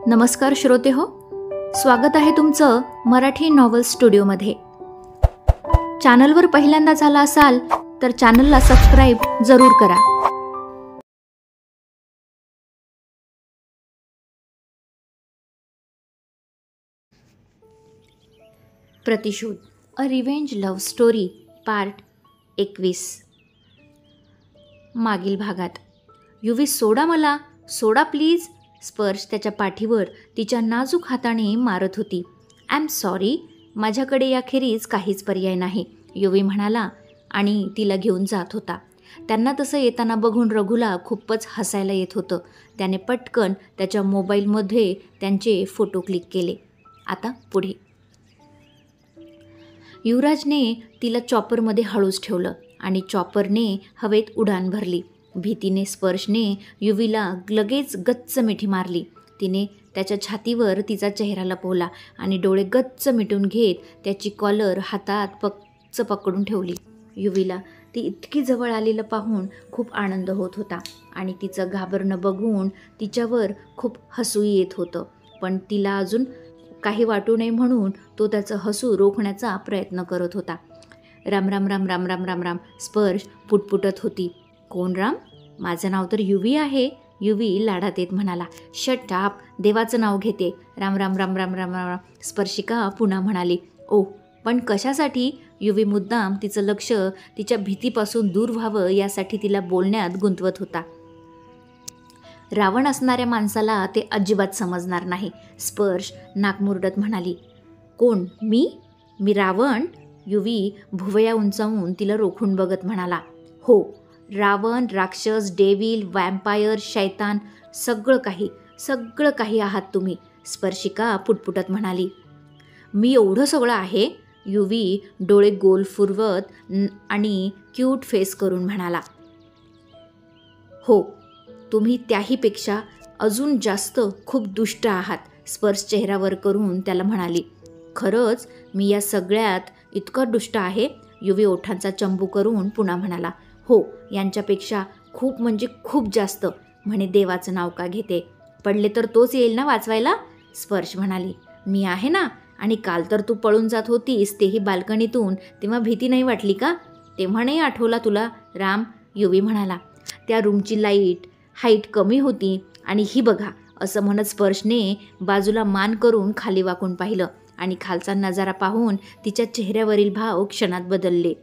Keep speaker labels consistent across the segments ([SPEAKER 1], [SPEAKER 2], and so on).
[SPEAKER 1] नमस्कार श्रोते हो, स्वागत आहे तुमचं मराठी नॉव्हल स्टुडिओमध्ये. चॅनलवर पहिल्यांदा झाला असाल तर चॅनलला सबस्क्राईब जरूर करा. प्रतिशोध, अ रिव्हेंज लव्ह स्टोरी, पार्ट 21. मागील भागात. युवी, सोडा मला, सोडा प्लीज. स्पर्श त्याच्या पाठीवर तिच्या नाजूक हाताने मारत होती. आय एम सॉरी, माझ्याकडे याखेरीज काहीच पर्याय नाही, युवी म्हणाला आणि तिला घेऊन जात होता. त्यांना तसं येताना बघून रघुला खूपच हसायला येत होतं. त्याने पटकन त्याच्या मोबाईलमध्ये त्यांचे फोटो क्लिक केले. आता पुढे. युवराजने तिला चॉपरमध्ये हळूच ठेवलं आणि चॉपरने हवेत उडान भरली. भीतीने स्पर्शने युवीला लगेच गच्च मिठी मारली. तिने त्याच्या छातीवर तिचा चेहरा लपवला आणि डोळे गच्च मिटून घेत त्याची कॉलर हातात पकडून ठेवली. युवीला ती इतकी जवळ आलेलं पाहून खूप आनंद होत होता आणि तिचं घाबरणं बघून तिच्यावर खूप हसूही येत होतं. पण तिला अजून काही वाटू नये म्हणून तो त्याचं हसू रोखण्याचा प्रयत्न करत होता. राम राम राम राम राम राम राम, स्पर्श पुटपुटत होती. कोण राम? माझं नाव तर युवी आहे, युवी लाडात येत म्हणाला. शट अप, देवाचं नाव घेते. राम राम राम राम राम राम, स्पर्शिका पुन्हा म्हणाली. ओ, पण कशासाठी? युवी मुद्दाम तिचं लक्ष तिच्या भीतीपासून दूर व्हावं यासाठी तिला बोलण्यात गुंतवत होता. रावण असणाऱ्या माणसाला ते अजिबात समजणार नाही, स्पर्श नाकमुरडत म्हणाली. कोण? मी रावण? युवी भुवया उंचावून तिला रोखून बघत म्हणाला. हो, रावण, राक्षस, डेव्हिल, वॅम्पायर, शैतान, सगळं काही आहात तुम्ही, स्पर्शिका पुटपुटत म्हणाली. मी एवढं सगळं आहे? युवी डोळे गोल फिरवत आणि क्यूट फेस करून म्हणाला. हो, तुम्ही त्याहीपेक्षा अजून जास्त खूप दुष्ट आहात, स्पर्श चेहऱ्यावर करून त्याला म्हणाली. खरंच मी या सगळ्यात इतका दुष्ट आहे? युवी ओठांचा चंबू करून पुन्हा म्हणाला. हो, यांच्यापेक्षा खूप म्हणजे खूप जास्त. म्हणे देवाचं नाव का घेते? पडले तर तोच येईल ना वाचवायला, स्पर्श म्हणाली. मी आहे ना, आणि काल तर तू पळून जात होतीस तेही बाल्कनीतून, तेव्हा भीती नाही वाटली का? तेव्हा नाही आठवला तुला राम? युवी म्हणाला. त्या रूमची हाईट कमी होती आणि ही बघा, असं म्हणत स्पर्शने बाजूला मान करून खाली वाकून पाहिलं आणि खालचा नजारा पाहून तिच्या चेहऱ्यावरील भाव क्षणात बदलले.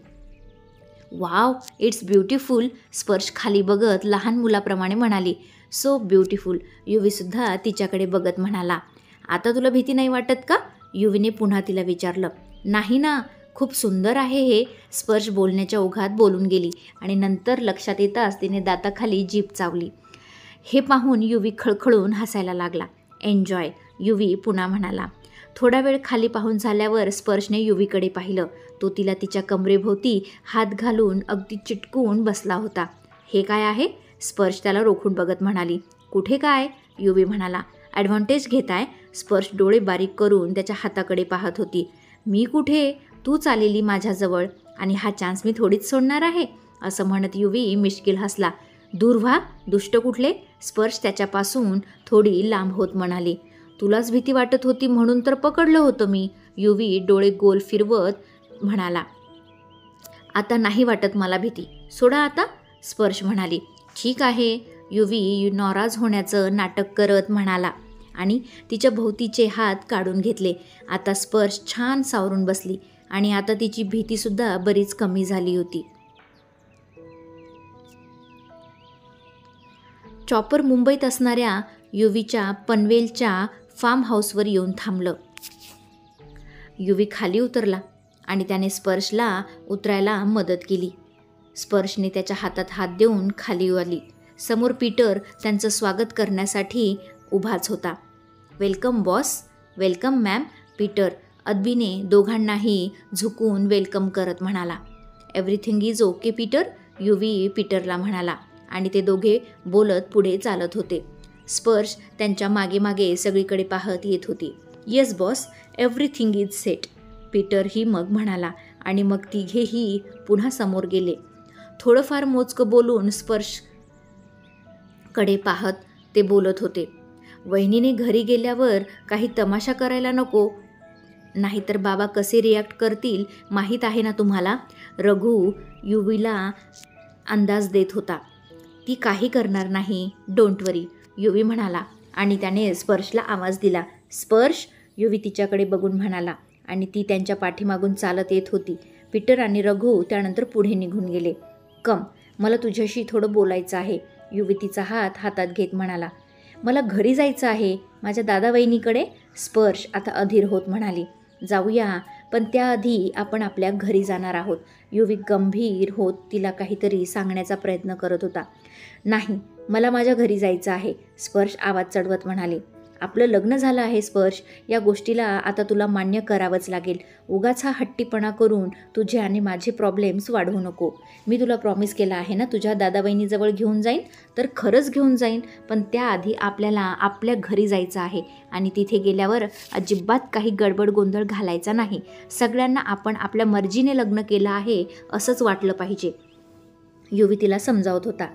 [SPEAKER 1] वाव, इट्स ब्युटिफुल, स्पर्श खाली बघत लहान मुलाप्रमाणे म्हणाली. सो ब्युटिफुल, युवीसुद्धा तिच्याकडे बघत म्हणाला. आता तुला भीती नाही वाटत का? युवीने पुन्हा तिला विचारलं. नाही ना, खूप सुंदर आहे हे, स्पर्श बोलण्याच्या ओघात बोलून गेली आणि नंतर लक्षात येताच तिने दाताखाली जीभ चावली. हे पाहून युवी खळखळून हसायला लागला. एन्जॉय, युवी पुन्हा म्हणाला. थोडा वेळ खाली पाहून झाल्यावर स्पर्शने युवीकडे पाहिलं. तो तिला तिच्या कमरेभोवती हात घालून अगदी चिटकून बसला होता. हे काय आहे? स्पर्श त्याला रोखून बघत म्हणाली. कुठे काय? युवी म्हणाला. ॲडव्हान्टेज घेताय? स्पर्श डोळे बारीक करून त्याच्या हाताकडे पाहत होती. मी कुठे? तूच आलेली माझ्याजवळ आणि हा चान्स मी थोडीच सोडणार आहे, असं म्हणत युवी मिश्किल हसला. दूर व्हा, दुष्ट कुठले, स्पर्श त्याच्यापासून थोडी लांब होत म्हणाली. तुलाच भीती वाटत होती म्हणून तर पकडलं होतं मी, युवी डोळे गोल फिरवत म्हणाला. आता नाही वाटत मला भीती, सोडा आता, स्पर्श म्हणाली. ठीक आहे, युवी नाराज होण्याचं नाटक करत म्हणाला आणि तिच्या भोवतीचे हात काढून घेतले. आता स्पर्श छान सावरून बसली आणि आता तिची भीतीसुद्धा बरीच कमी झाली होती. चॉपर मुंबईत असणाऱ्या युवीच्या पनवेलच्या फार्म हाऊसवर येऊन थांबलं. युवी खाली उतरला आणि त्याने स्पर्शला उतरायला मदत केली. स्पर्शने त्याच्या हातात हात देऊन खाली आली. समोर पीटर त्यांचं स्वागत करण्यासाठी उभाच होता. Welcome boss. Welcome ma'am, Peter अदबीने दोघांनाही झुकून वेलकम करत म्हणाला. Everything is okay Peter, Yuvi पीटरला म्हणाला आणि ते दोघे बोलत पुढे चालत होते. स्पर्श त्यांच्या मागे मागे सगळीकडे पाहत येत होती. Yes boss, everything is set, पीटरही मग म्हणाला आणि मग तिघेही पुन्हा समोर गेले. थोडंफार मोजकं बोलून स्पर्शकडे पाहत ते बोलत होते. वहिनीने घरी गेल्यावर काही तमाशा करायला नको, नाहीतर बाबा कसे रिॲक्ट करतील माहीत आहे ना तुम्हाला. रघु युवीला अंदाज देत होता. ती काही करणार नाही, डोंट वरी, युवी म्हणाला आणि त्याने स्पर्शला आवाज दिला. स्पर्श, युवी तिच्याकडे बघून म्हणाला आणि ती त्यांच्या पाठीमागून चालत येत होती. पीटर आणि रघु त्यानंतर पुढे निघून गेले. कम, मला तुझ्याशी थोडं बोलायचं आहे, युवी तिचा हात हातात घेत म्हणाला. मला घरी जायचं आहे, माझ्या दादा वहिनीकडे, स्पर्श आता अधीर होत म्हणाली. जाऊया, पण त्याआधी आपण आपल्या घरी जाणार आहोत. युवी गंभीर होत तिला काहीतरी सांगण्याचा प्रयत्न करत होता. नाही, मला माझ्या घरी जायचं आहे, स्पर्श आवाज चढवत म्हणाले. आपलं लग्न झालं आहे स्पर्श, या गोष्टीला आता तुला मान्य करावंच लागेल. उगाच हा हट्टीपणा करून तुझे आणि माझे प्रॉब्लेम्स वाढवू नको. मी तुला प्रॉमिस केलं आहे ना तुझ्या दादा वहिनीजवळ घेऊन जाईन, तर खरंच घेऊन जाईन, पण त्याआधी आपल्याला आपल्या घरी जायचं आहे आणि तिथे गेल्यावर अजिबात काही गडबड गोंधळ घालायचा नाही. सगळ्यांना आपण आपल्या मर्जीने लग्न केलं आहे असंच वाटलं पाहिजे, युवी तिला समजावत होता.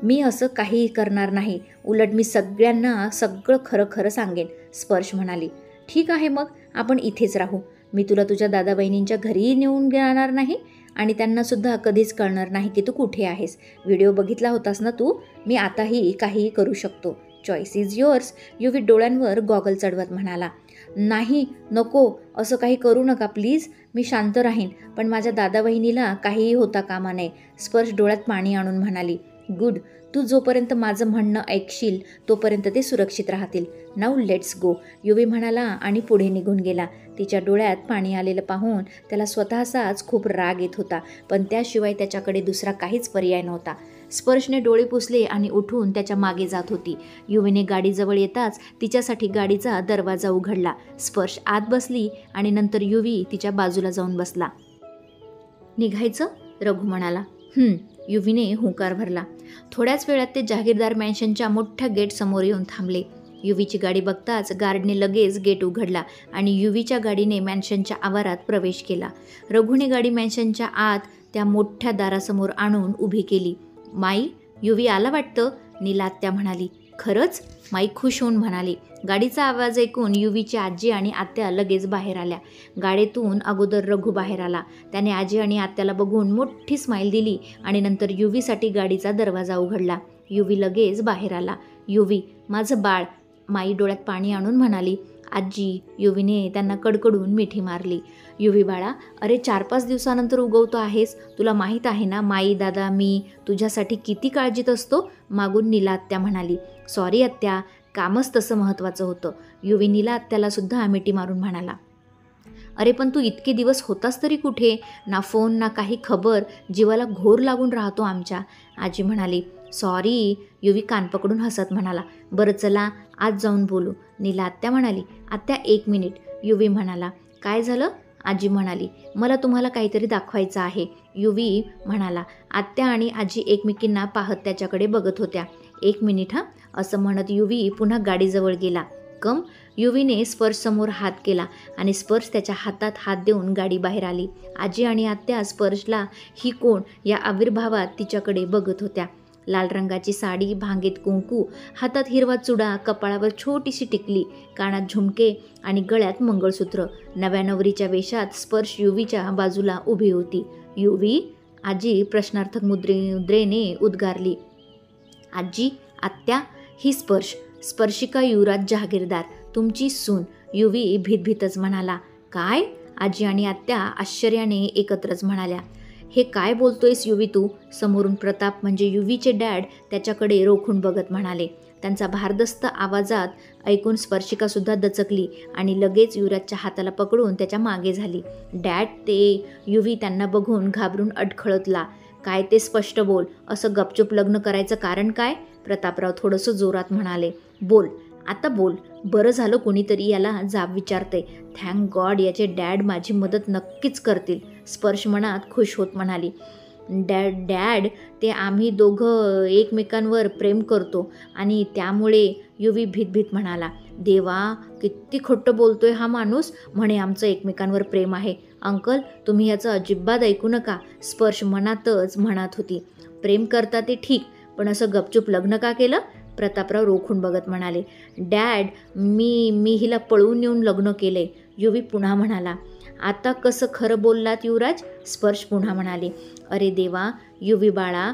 [SPEAKER 1] मी असं काही करणार नाही, उलट मी सगळ्यांना सगळं खरं खरं सांगेन, स्पर्श म्हणाली. ठीक आहे, मग आपण इथेच राहू. मी तुला तुझ्या दादा बहिणींच्या घरीही नेऊन जाणार नाही आणि त्यांनासुद्धा कधीच कळणार नाही की तू कुठे आहेस. व्हिडिओ बघितला होतास ना तू, मी आताही काहीही करू शकतो. चॉईस इज युअर्स, युवी डोळ्यांवर गॉगल चढवत म्हणाला. नाही, नको, असं काही करू नका प्लीज, मी शांत राहीन, पण माझ्या दादा बहिणीला काहीही होता कामा नये, स्पर्श डोळ्यात पाणी आणून म्हणाली. गुड, तू जोपर्यंत माझं म्हणणं ऐकशील तोपर्यंत ते सुरक्षित राहतील. नाऊ लेट्स गो, युवी म्हणाला आणि पुढे निघून गेला. तिच्या डोळ्यात पाणी आलेलं पाहून त्याला स्वतःचाच खूप राग येत होता, पण त्याशिवाय त्याच्याकडे दुसरा काहीच पर्याय नव्हता. स्पर्शने डोळे पुसले आणि उठून त्याच्या मागे जात होती. युवीने गाडीजवळ येताच तिच्यासाठी गाडीचा दरवाजा उघडला. स्पर्श आत बसली आणि नंतर युवी तिच्या बाजूला जाऊन बसला. निघायचं, रघु म्हणाला. युवीने हुंकार भरला. थोड्याच वेळात ते जहागीरदार मॅन्शनच्या मोठ्या गेट समोर येऊन थांबले. युवीची गाडी बघताच गार्डने लगेच गेट उघडला आणि युवीच्या गाडीने मॅन्शनच्या आवारात प्रवेश केला. रघुने गाडी मॅन्शनच्या आत त्या मोठ्या दारासमोर आणून उभी केली. माई, युवी आला वाटतं, नीलात्या म्हणाली. खरंच, माई खुश होऊन म्हणाली. गाडीचा आवाज ऐकून युवीची आजी आणि आत्या लगेच बाहेर आल्या. गाडीतून अगोदर रघु बाहेर आला. त्याने आजी आणि आत्याला बघून मोठी स्माईल दिली आणि नंतर युवीसाठी गाडीचा दरवाजा उघडला. युवी लगेच बाहेर आला. युवी, माझं बाळ, माई डोळ्यात पाणी आणून म्हणाली. आजी, युवीने त्यांना कडकडून मिठी मारली. युवी बाळा, अरे 4-5 दिवसानंतर उगवतो आहेस, तुला माहीत आहे ना माई, दादा, मी तुझ्यासाठी किती काळजीत असतो, मागून नीला आत्या म्हणाली. सॉरी आत्या, कामच तसं महत्त्वाचं होतं, युवी नीला आत्याला सुद्धा मिठी मारून म्हणाला. अरे पण तू इतके दिवस होतास तरी कुठे, ना फोन ना काही खबर, जीवाला घोर लागून राहतो आमच्या, आजी म्हणाली. सॉरी, युवी कान पकडून हसत म्हणाला. बरं चला आज जाऊन बोलू, नीला आत्या म्हणाली. आत्या 1 मिनिट, युवी म्हणाला. काय झालं, आजी म्हणाली. मला तुम्हाला काहीतरी दाखवायचं आहे, युवी म्हणाला. आत्या आणि आजी एकमेकींना पाहत त्याच्याकडे बघत होत्या. 1 मिनिट हां, असं म्हणत युवी पुन्हा गाडीजवळ गेला. कम, युवीने स्पर्शसमोर हात केला आणि स्पर्श त्याच्या हातात हात देऊन गाडी बाहेर आली. आजी आणि आत्या स्पर्शला ही कोण या आविर्भावात तिच्याकडे बघत होत्या. लाल रंगाची साडी, भांगेत कुंकू, हातात हिरवा चुडा, कपाळावर छोटीशी टिकली, कानात झुमके आणि गळ्यात मंगळसूत्र. नव्या नवरीच्या वेशात स्पर्श युवीच्या बाजूला उभी होती. युवी, आजी प्रश्नार्थक मुद्रेने उद्गारली. आजी, आत्या, ही स्पर्श, स्पर्शिका युवराज जहागीरदार, तुमची सून, युवी भीतभीतच म्हणाला. काय, आजी आणि आत्या आश्चर्याने एकत्रच म्हणाल्या. हे काय बोलतोयस युवी तू, समोरून प्रताप म्हणजे युवीचे डॅड त्याच्याकडे रोखून बघत म्हणाले. त्यांचा भारदस्त आवाजात ऐकून स्पर्शिकासुद्धा दचकली आणि लगेच युवराजच्या हाताला पकडून त्याच्या मागे झाली. डॅड, ते, युवी त्यांना बघून घाबरून अडखळतला. काय ते स्पष्ट बोल, असं गपचूप लग्न करायचं कारण काय, प्रतापराव थोडंसं जोरात म्हणाले. बोल, आता बोल, बरं झालं कोणीतरी याला जाब विचारते, थँक गॉड याचे डॅड माझी मदत नक्कीच करतील, स्पर्श मनात खुश होत म्हणाली. डॅड, ते आम्ही दोघं एकमेकांवर प्रेम करतो आणि त्यामुळे, युवी भीतभीत म्हणाला. देवा, किती खोटं बोलतोय हा माणूस, म्हणे आमचं एकमेकांवर प्रेम आहे. अंकल, तुम्ही याचं अजिबात ऐकू नका, स्पर्श मनातच म्हणत होती. प्रेम करता ते ठीक, पण असं गपचूप लग्न का केलं, प्रतापराव रोखून बघत म्हणाले, डॅड, मी हिला पळवून नेऊन लग्न केले. युवी पुन्हा म्हणाला. आता कसं खरं बोललात युवराज? स्पर्श पुन्हा म्हणाले. अरे देवा, युवी बाळा,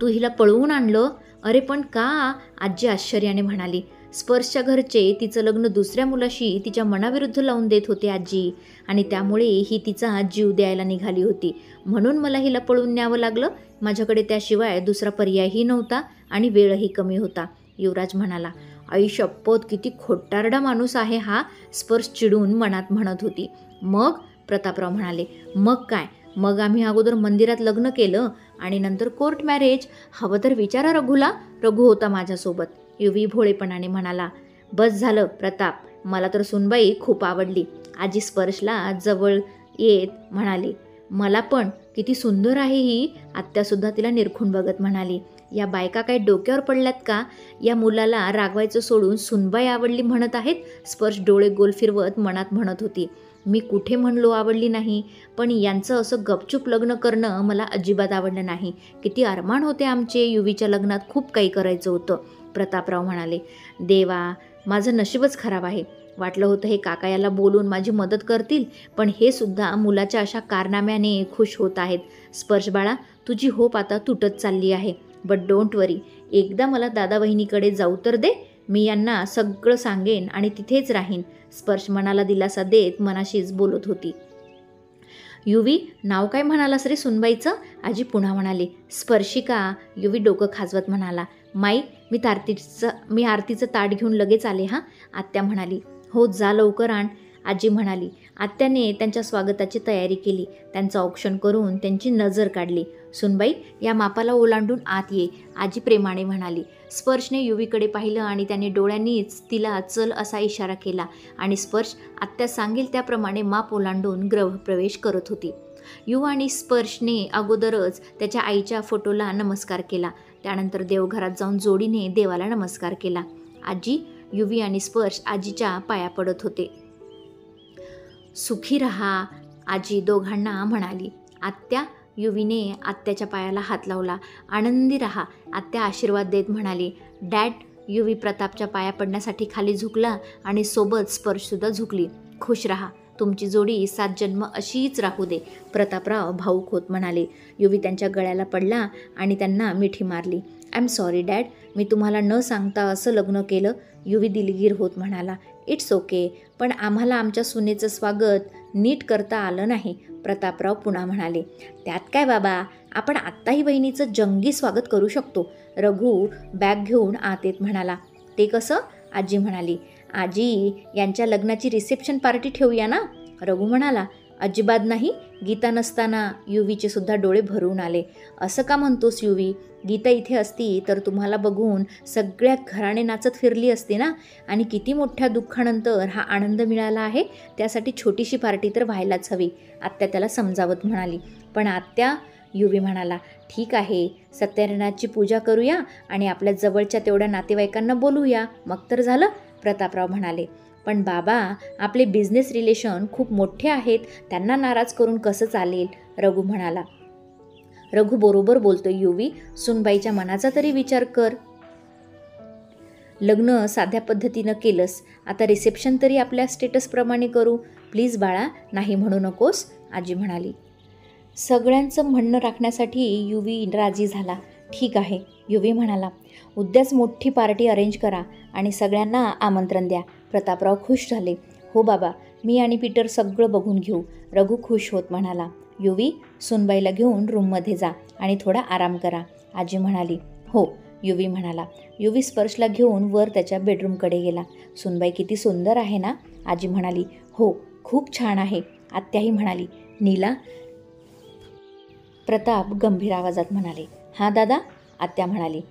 [SPEAKER 1] तू हिला पळवून आणलं? अरे पण का? आजी आश्चर्याने म्हणाली. स्पर्शच्या घरचे तिचं लग्न दुसऱ्या मुलाशी तिच्या मनाविरुद्ध लावून देत होते आजी, आणि त्यामुळे ही तिचा जीव द्यायला निघाली होती. म्हणून मला हिला पळवून न्यावं लागलं. माझ्याकडे त्याशिवाय दुसरा पर्यायही नव्हता आणि वेळही कमी होता, युवराज म्हणाला. आई शपथ, किती खोटारडा माणूस आहे हा, स्पर्श चिडून मनात म्हणत होती. मग? प्रतापराव म्हणाले. मग काय, मग आम्ही अगोदर मंदिरात लग्न केलं आणि नंतर कोर्ट मॅरेज. हवं तर विचारा रघुला, रघु होता माझ्यासोबत. युवी भोळेपणाने म्हणाला. बस झालं प्रताप, मला तर सुनबाई खूप आवडली. आजी स्पर्शला जवळ येत म्हणाली. मला पण, किती सुंदर आहे ही. आत्यासुद्धा तिला निरखून बघत म्हणाली. या बायका काय डोक्यावर पडल्यात का? या मुलाला रागवायचं सोडून सुनबाई आवडली म्हणत आहेत. स्पर्श डोळे गोल फिरवत मनात म्हणत होती. मी कुठे म्हणलो आवडली नाही, पण यांचं असं गपचूप लग्न करणं मला अजिबात आवडलं नाही. किती अरमान होते आमचे, युवीच्या लग्नात खूप काही करायचं होतं. प्रतापराव म्हणाले. देवा, माझं नशीबच खराब आहे. वाटलं होतं हे काका याला बोलून माझी मदत करतील, पण हे सुद्धा मुलाच्या अशा कारनाम्याने खुश होत आहेत. स्पर्श बाळा, तुझी होप आता तुटत चालली आहे. बट डोंट वरी, एकदा मला दादा वहिनीकडे जाऊ तर दे. मी यांना सगळं सांगेन आणि तिथेच राहीन. स्पर्श मनाला दिलासा देत मनाशीच बोलत होती. युवी, नाव काय म्हणालास रे सुनबाईचं? आजी पुन्हा म्हणाली. स्पर्शिका. युवी डोकं खाजवत म्हणाला. माई, मी आरतीचं ताट घेऊन लगेच आले हां. आत्या म्हणाली. हो, जा लवकर आण. आजी म्हणाली. आत्याने त्यांच्या स्वागताची तयारी केली. त्यांचं औक्षण करून त्यांची नजर काढली. सुनबाई, या मापाला ओलांडून आत ये, आजी प्रेमाने म्हणाली. स्पर्शने युवीकडे पाहिलं आणि त्याने डोळ्यांनीच तिला चल असा इशारा केला आणि स्पर्श आत्या सांगेल त्याप्रमाणे माप ओलांडून गृहप्रवेश करत होती. युवा आणि स्पर्शने अगोदरच त्याच्या आईच्या फोटोला नमस्कार केला. त्यानंतर देवघरात जाऊन जोडीने देवाला नमस्कार केला. आजी, युवी आणि स्पर्श आजीच्या पाया पडत होते. सुखी रहा, आजी दोघांना म्हणाली. आत्या, युवीने आत्याच्या पायाला हात लावला. आनंदी रहा, आत्या आशीर्वाद देत म्हणाली. डॅड, युवी प्रतापच्या पाया पडण्यासाठी खाली झुकला आणि सोबत स्पर्शसुद्धा झुकली. खुश रहा, तुमची जोडी 7 जन्म अशीच राहू दे, प्रतापराव भाऊक होत म्हणाले. युवी त्यांच्या गळ्याला पडला आणि त्यांना मिठी मारली. आय एम सॉरी डॅड, मी तुम्हाला न सांगता असं लग्न केलं, युवी दिलगीर होत म्हणाला. इट्स ओके, पण आम्हाला आमच्या सुनेचं स्वागत नीट करता आलं नाही, प्रतापराव पुन्हा म्हणाले. त्यात काय बाबा, आपण आत्ताही बहिणीचं जंगी स्वागत करू शकतो. रघु बॅग घेऊन आत येत म्हणाला. ते कसं? आजी म्हणाली. आजी, यांच्या लग्नाची रिसेप्शन पार्टी ठेवूया ना, रघु म्हणाला. अजिबात नाही, गीता नसताना. युवीचे सुद्धा डोळे भरून आले. असं का म्हणतोस युवी? गीता इथे असती तर तुम्हाला बघून सगळ्या घराणे नाचत फिरली असती ना, आणि किती मोठ्या दुःखानंतर हा आनंद मिळाला आहे, त्यासाठी छोटीशी पार्टी तर व्हायलाच हवी, आत्या त्याला समजावत म्हणाली. पण आत्या, युवी म्हणाला. ठीक आहे, सत्यनारायणाची पूजा करूया आणि आपल्या जवळच्या तेवढ्या नातेवाईकांना बोलूया, मग तर झालं, प्रतापराव म्हणाले. पण बाबा, आपले बिझनेस रिलेशन खूप मोठे आहेत, त्यांना नाराज करून कसं चालेल, रघु म्हणाला. रघु बरोबर बोलतोय युवी, सुनबाईच्या मनाचा तरी विचार कर. लग्न साध्या पद्धतीनं केलंस, आता रिसेप्शन तरी आपल्या स्टेटसप्रमाणे करू. प्लीज बाळा, नाही म्हणू नकोस, आजी म्हणाली. सगळ्यांचं म्हणणं राखण्यासाठी युवी राजी झाला. ठीक आहे, युवी म्हणाला. उद्याच मोठी पार्टी अरेंज करा आणि सगळ्यांना आमंत्रण द्या. प्रतापराव खुश झाले. हो बाबा, मी आणि पीटर सगळं बघून घेऊ, रघु खुश होत म्हणाला. युवी, सुनबाईला घेऊन रूममध्ये जा आणि थोडा आराम करा, आजी म्हणाली. हो, युवी म्हणाला. युवी स्पर्शला घेऊन वर त्याच्या बेडरूमकडे गेला. सुनबाई किती सुंदर आहे ना, आजी म्हणाली. हो, खूप छान आहे, आत्याही म्हणाली. नीला, प्रताप गंभीर आवाजात म्हणाले. हां दादा, आत्या म्हणाली.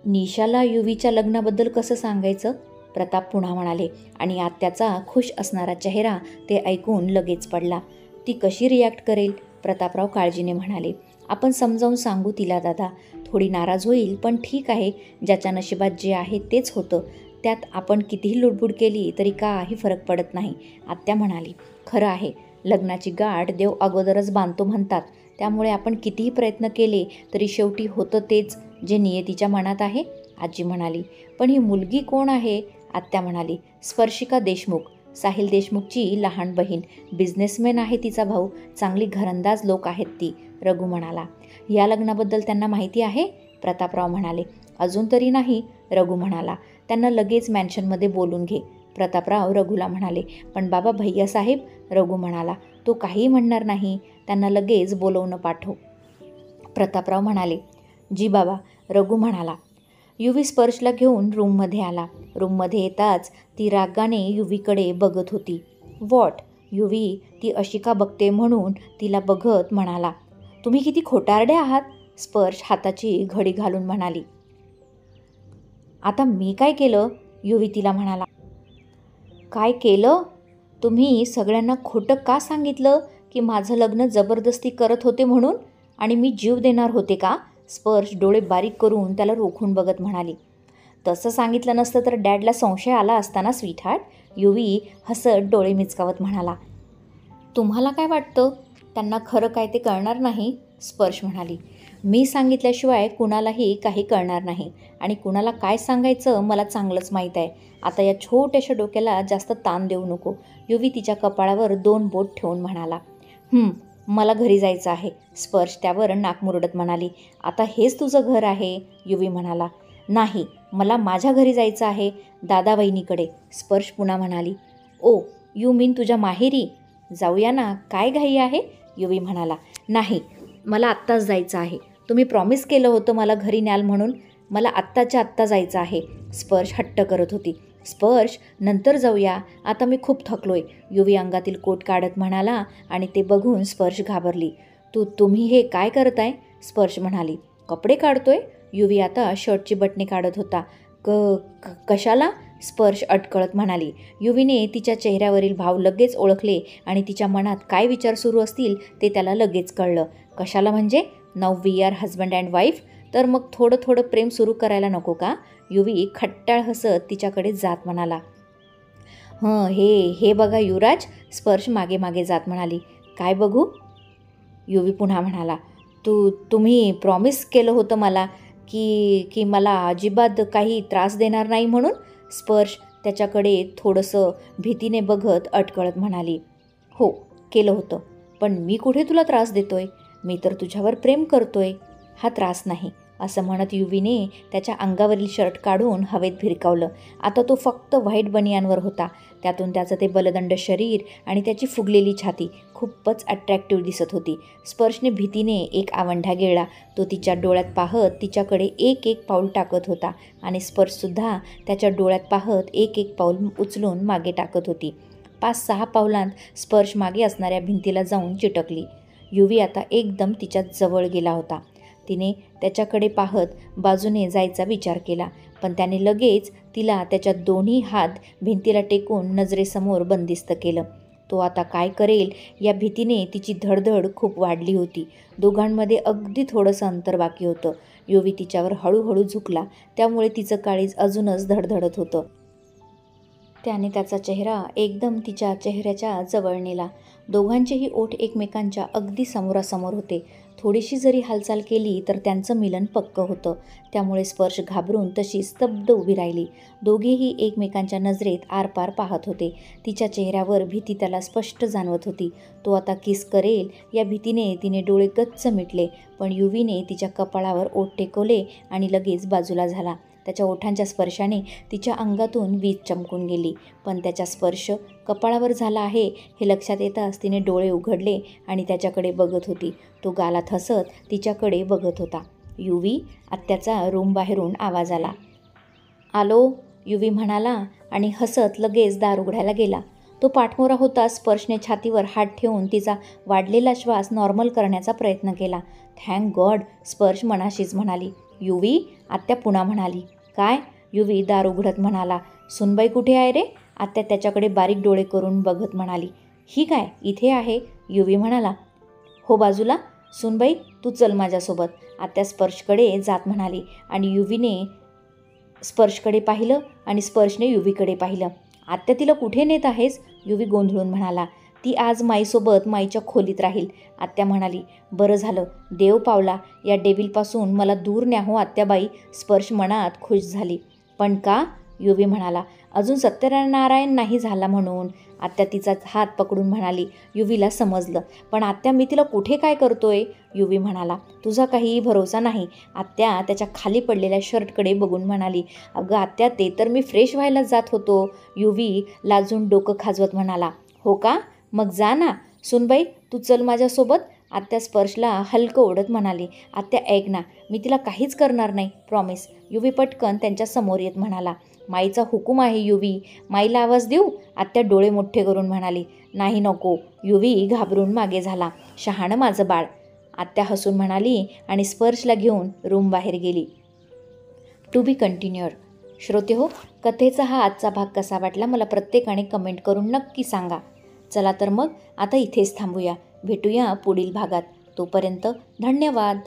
[SPEAKER 1] निशाला युवीच्या लग्नाबद्दल कसं सांगायचं, प्रताप पुन्हा म्हणाले. आणि आत्याचा खुश असणारा चेहरा ते ऐकून लगेच पडला. ती कशी रिॲक्ट करेल, प्रतापराव काळजीने म्हणाले. आपण समजावून सांगू तिला दादा, थोडी नाराज होईल, पण ठीक आहे, ज्याच्या नशिबात जे आहे तेच होतं, त्यात आपण कितीही लुडबुड केली तरी काही फरक पडत नाही, आत्या म्हणाली. खरं आहे, लग्नाची गाठ देव अगोदरच बांधतो म्हणतात, त्यामुळे आपण कितीही प्रयत्न केले तरी शेवटी होतं तेच जे नियतीच्या मनात आहे, आजी म्हणाली. पण ही मुलगी कोण आहे? आत्या म्हणाली. स्पर्शिका देशमुख, साहिल देशमुखची लहान बहीण. बिझनेसमॅन आहे तिचा भाऊ, चांगली घरंदाज लोक आहेत ती, रघु म्हणाला. या लग्नाबद्दल त्यांना माहिती आहे? प्रतापराव म्हणाले. अजून तरी नाही, रघु म्हणाला. त्यांना लगेच मॅन्शनमध्ये बोलून घे, प्रतापराव रघुला म्हणाले. पण बाबा भैयासाहेब, रघु म्हणाला. तो काहीही म्हणणार नाही, त्यांना लगेच बोलवणं पाठव, प्रतापराव म्हणाले. जी बाबा, रघु म्हणाला. युवी स्पर्शला घेऊन रूममध्ये आला. रूममध्ये येताच ती रागाने युवीकडे बघत होती. व्हॉट? युवी ती अशी का बघते म्हणून तिला बघत म्हणाला. तुम्ही किती खोटारडे आहात, स्पर्श हाताची घडी घालून म्हणाली. आता मी काय केलं? युवी तिला म्हणाला. काय केलं? तुम्ही सगळ्यांना खोटं का सांगितलं की माझं लग्न जबरदस्ती करत होते म्हणून, आणि मी जीव देणार होते का? स्पर्श डोळे बारीक करून त्याला रोखून बघत म्हणाली. तसं सांगितलं नसतं तर डॅडला संशय आला असता ना स्वीटहार्ट, युवी हसत डोळे मिचकावत म्हणाला. तुम्हाला काय वाटतं त्यांना खरं काय ते कळणार नाही, स्पर्श म्हणाली. मी सांगितल्याशिवाय कुणालाही काही कळणार नाही, आणि कुणाला काय सांगायचं मला चांगलंच माहीत आहे. आता या छोट्याशा डोक्याला जास्त ताण देऊ नको, युवी तिच्या कपाळावर 2 बोट ठेवून म्हणाला. मला घरी जायचं आहे, स्पर्श त्यावर नाक मुरडत म्हणाली. आता हेच तुझं घर आहे, युवी म्हणाला. नाही, मला माझ्या घरी जायचं आहे, दादा वहिनीकडे, स्पर्श पुन्हा म्हणाली. ओ, यू मीन तुझ्या माहेरी? जाऊया ना, काय घाई आहे, युवी म्हणाला. नाही, मला आत्ताच जायचं आहे. तुम्ही प्रॉमिस केलं होतं मला घरी न्याल म्हणून. मला आत्ताच्या आत्ता जायचं आहे, स्पर्श हट्ट करत होती. स्पर्श, नंतर जाऊया, आता मी खूप थकलोय, युवी अंगातील कोट काढत म्हणाला. आणि ते बघून स्पर्श घाबरली. तुम्ही हे काय करताय? स्पर्श म्हणाली. कपडे काढतोय, युवी आता शर्टची बटणे काढत होता. कशाला? स्पर्श अटकळत म्हणाली. युवीने तिच्या चेहऱ्यावरील भाव लगेच ओळखले आणि तिच्या मनात काय विचार सुरू असतील ते त्याला लगेच कळलं. कशाला म्हणजे? Now we are husband and wife, तर मग थोडं थोडं प्रेम सुरू करायला नको का? युवी खट्टाळ हसत तिच्याकडे जात म्हणाला. हे बघा युवराज, स्पर्श मागे मागे जात म्हणाली. काय बघू? युवी पुन्हा म्हणाला. तुम्ही प्रॉमिस केलं होतं मला की मला अजिबात काही त्रास देणार नाही म्हणून, स्पर्श त्याच्याकडे थोडंसं भीतीने बघत अटकळत म्हणाली. हो, केलं होतं, पण मी कुठे तुला त्रास देतोय? मी तर तुझ्यावर प्रेम करतोय, हा त्रास नाही, असं म्हणत युवीने त्याच्या अंगावरील शर्ट काढून हवेत भिरकावलं. आता तो फक्त व्हाईट बनियानवर होता. त्यातून त्याचं ते बलदंड शरीर आणि त्याची फुगलेली छाती खूपच अट्रॅक्टिव्ह दिसत होती. स्पर्शने भीतीने एक आवंढा गिळला. तो तिच्या डोळ्यात पाहत तिच्याकडे एक एक पाऊल टाकत होता, आणि स्पर्शसुद्धा त्याच्या डोळ्यात पाहत एक एक पाऊल उचलून मागे टाकत होती. 5-6 पावलांत स्पर्श मागे असणाऱ्या भिंतीला जाऊन चिटकली. युवी आता एकदम तिच्या जवळ गेला होता. तिने त्याच्याकडे पाहत बाजूने जायचा विचार केला, पण त्याने लगेच तिला त्याच्या दोन्ही हात भिंतीला टेकून नजरेसमोर बंदिस्त केलं. तो आता काय करेल या भीतीने तिची धडधड खूप वाढली होती. दोघांमध्ये अगदी थोडंसं अंतर बाकी होतं. युवी तिच्यावर हळूहळू झुकला, त्यामुळे तिचं काळीज अजूनच धडधडत होतं. त्याने त्याचा चेहरा एकदम तिच्या चेहऱ्याच्या जवळ नेला. दोघांचेही ओठ एकमेकांच्या अगदी समोरासमोर होते. थोडीशी जरी हालचाल केली तर त्यांचं मिलन पक्कं होतं. त्यामुळे स्पर्श घाबरून तशी स्तब्ध उभी राहिली. दोघेही एकमेकांच्या नजरेत आरपार पाहत होते. तिच्या चेहऱ्यावर भीती त्याला स्पष्ट जाणवत होती. तो आता किस करेल या भीतीने तिने डोळे गच्च मिटले, पण युवीने तिच्या कपाळावर ओठ टेकवले आणि लगेच बाजूला झाला. त्याच्या ओठांच्या स्पर्शाने तिच्या अंगातून वीज चमकून गेली, पण त्याचा स्पर्श कपाळावर झाला आहे हे लक्षात येताच तिने डोळे उघडले आणि त्याच्याकडे बघत होती. तो गालात हसत तिच्याकडे बघत होता. युवी, आत्याचा रूम बाहेरून आवाज आला. आलो, युवी म्हणाला आणि हसत लगेच दार उघडायला गेला. तो पाठमोरा होता. स्पर्शने छातीवर हात ठेवून तिचा वाढलेला श्वास नॉर्मल करण्याचा प्रयत्न केला. थँक गॉड, स्पर्श मनाशीच म्हणाली. युवी, आत्या पुन्हा म्हणाली. काय? युवी दार उघडत म्हणाला. सुनबाई कुठे आहे रे? आत्या त्याच्याकडे बारीक डोळे करून बघत म्हणाली. ही काय, इथे आहे, युवी म्हणाला. हो बाजूला, सुनबाई तू चल माझ्यासोबत, आत्या स्पर्शकडे जात म्हणाली. आणि युवीने स्पर्शकडे पाहिलं आणि स्पर्शने युवीकडे पाहिलं. आत्या तिला कुठे नेत आहेस? युवी गोंधळून म्हणाला. ती आज माईसोबत माईच्या खोलीत राहील. आत्या म्हणाली. बरं झालं, देव पावला, या डेव्हिलपासून मला दूर न्या हो आत्याबाई. स्पर्श मनात खुश झाली. पण का? युवी म्हणाला. अजून सत्यनारायण नाही झाला म्हणून. आत्या तिचा हात पकडून म्हणाली. युवीला समजलं. पण आत्या, मी तिला कुठे काय करतोय? युवी म्हणाला. तुझा काही भरोसा नाही. आत्या त्याच्या खाली पडलेल्या शर्टकडे बघून म्हणाली. अगं आत्या, ते तर मी फ्रेश व्हायला जात होतो. युवी लाजून डोकं खाजवत म्हणाला. हो का? मग जा ना. सुनबाई, तू चल माझ्यासोबत. आत्या स्पर्शला हलकं ओढत म्हणाली. आत्या ऐक ना, मी तिला काहीच करणार नाही, प्रॉमिस. युवी पटकन त्यांच्या समोर येत म्हणाला. माईचा हुकूम आहे युवी. माईला आवाज देऊ? आत्या डोळे मोठे करून म्हणाली. नाही नको. युवी घाबरून मागे झाला. शहाणं माझं बाळ. आत्या हसून म्हणाली आणि स्पर्शला घेऊन रूम बाहेर गेली. To be कंटिन्युअर. श्रोते हो, कथेचा हा आजचा भाग कसा वाटला मला प्रत्येकाने कमेंट करून नक्की सांगा. चला तर मग आता इथेच थांबूया. भेटूया पुढील भागात. तोपर्यंत धन्यवाद.